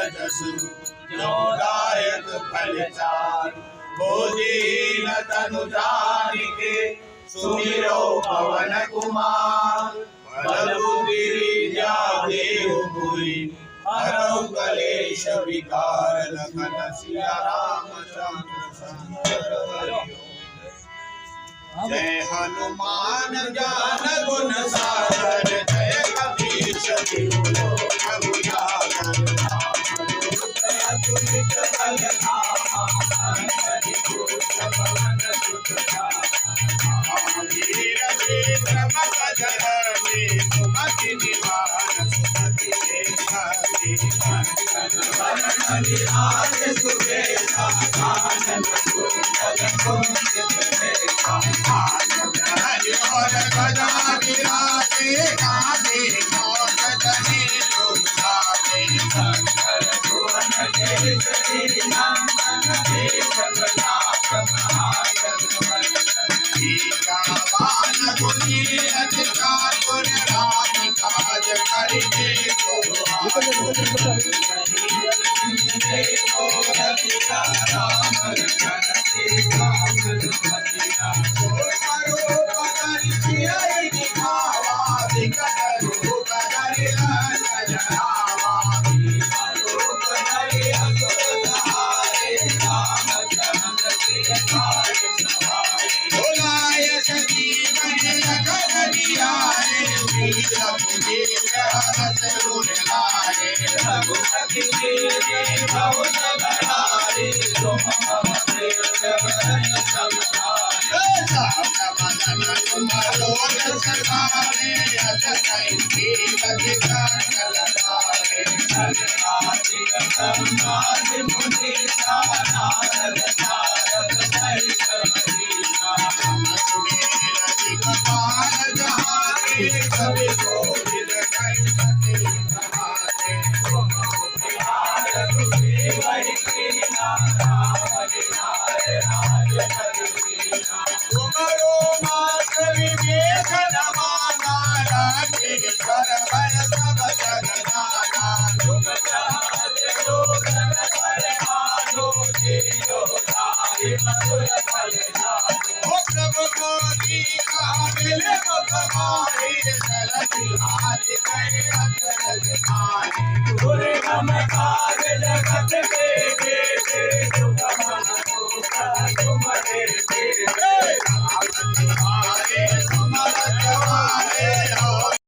जसु जोदायक फल चार। बोधीन तनु जानिके सुमिरो पवन कुमार। बल बुद्धि विद्या देहु भूरि हरौ कलेश विकार। लखन सिया रामचंद्र संकर हरिओ। जय हनुमान ज्ञान गुण सागर। जय कपीश तिहु लोक उजागर। अतुलित बल धामा अंतरि घोष पवन सुत नामा। वीर विक्रम बजरंगी सुमति निवार। सुमति के शक्ति कंचन बरन विराज सुबेसा। कानन कुंडल कुंचित केसा। हरि और गदा विराजे गावे मोद धनि सुहावे। शंकर भुवन केसरी नंदन देव प्रताप महाजगवंदन। सीतावान गुणी अति चातुर राम काज करिबे को आतुर। देखो रसिया राम लखन सीता मतिया। करो पदर सियाई दिखावा। विकट रूप धरि लंक जरावा। करो पदर असुर सहारे। रामचंद्र के काज सवारे। बुलाय संजीवनी लखन जियारे। वीर बुद्धि हरष उर लाए। रघुपति कीन्ही बहु सब हारे। तुम मम प्रिय भरत सब भाई। मदन तुम्हारो यश गावे। यश संजीवनी कंठ लगावे। धर्माधिक ब्रह्मादि मुनीसा। नारद सारद सहित अहिसा। असुर दिगपाल जहाते। कवि कोविद कहि सके कहाते। तुम बिहार गुरुदेव कीना। राम बिहार राज कीना। तुमरो मात विवेक न माना। राखेश्वर भय सब जग जाना। तुम चाहते लोचन पर भानो। जियो ताहि मधुर फल जानो। प्रभु मोहि कहा मिले मुख माहि। जल बिहारी कहे अचरज नाहि। दुर्गम